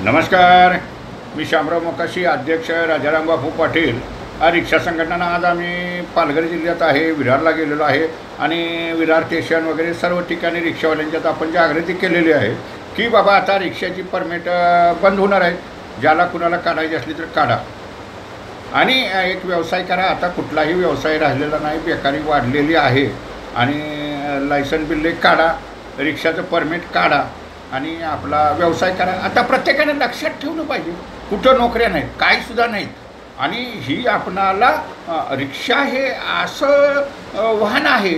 नमस्कार, मी शामराव मोकाशी, अध्यक्ष राजाराम बापू पाटील रिक्षा संघटना। आज आम्ही पालघर जिल्ह्यात आहे, विरारला गेलेलो आहे आणि विरार स्टेशन वगैरे सर्व ठिकाणी रिक्षावाल्यांच्यात आपण जागृती केलेली आहे की बाबा आता रिक्षाची परमिट बंद होणार आहे। ज्याला कुणाला काढायची असली तर काढा आणि एक व्यवसाय करा। आता कुठलाही व्यवसाय राहिलेला नाही, बेकारी वाढलेली आहे आणि लायसन बिल्ले काढा, रिक्षाचं परमिट काढा आणि आपला व्यवसाय करा। आता प्रत्येकाने लक्षात ठेवलं पाहिजे, कुठं नोकऱ्या नाहीत, काहीसुद्धा नाहीत आणि ही आपणाला रिक्षा हे असं वाहन आहे,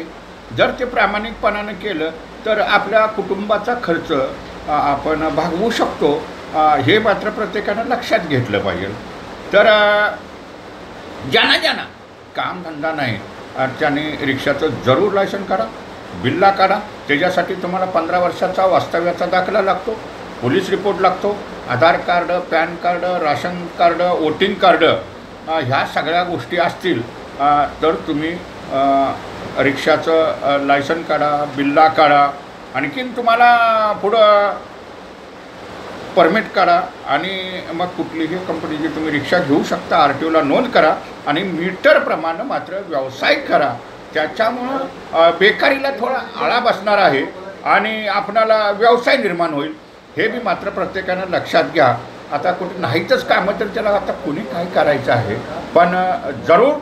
जर ते प्रामाणिकपणानं केलं तर आपल्या कुटुंबाचा खर्च आपण भागवू शकतो। हे मात्र प्रत्येकानं लक्षात घेतलं पाहिजे। तर ज्यांना कामधंदा नाही त्याने रिक्षाचं जरूर लायसन काढा, बिल्ला काढा। त्याच्यासाठी तुम्हाला 15 वर्षाचा वास्तव्याचा दाखला लागतो, पोलीस रिपोर्ट लागतो, Aadhaar card, PAN card, ration card, voting card, ह्या सगळ्या गोष्टी असतील तर तुम्ही रिक्षाचं लायसन काढा, बिल्ला काढा। आणखीन तुम्हाला पुढं परमिट काढा आणि मग कुठलीही कंपनीची तुम्ही रिक्षा घेऊ शकता। RTOला नोंद करा आणि मीटरप्रमाणे मात्र व्यवसाय करा। त्याच्यामुळं बेकारीला थोडा आळा बसणार आहे आणि आपणाला व्यवसाय निर्माण होईल। हे बी मात्र प्रत्येकानं लक्षात घ्या। आता कुठे नाहीतच कामं तर त्याला आता कुणी काय करायचं आहे, पण जरूर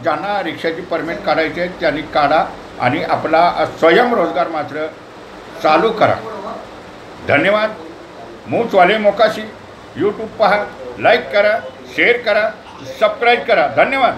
ज्यांना रिक्षाची परमिट काढायची आहे त्यांनी काढा आणि आपला स्वयंरोजगार मात्र चालू करा। धन्यवाद। मूचवाले मोकाशी यूट्यूब पहा, लाईक करा, शेअर करा, सबस्क्राईब करा। धन्यवाद।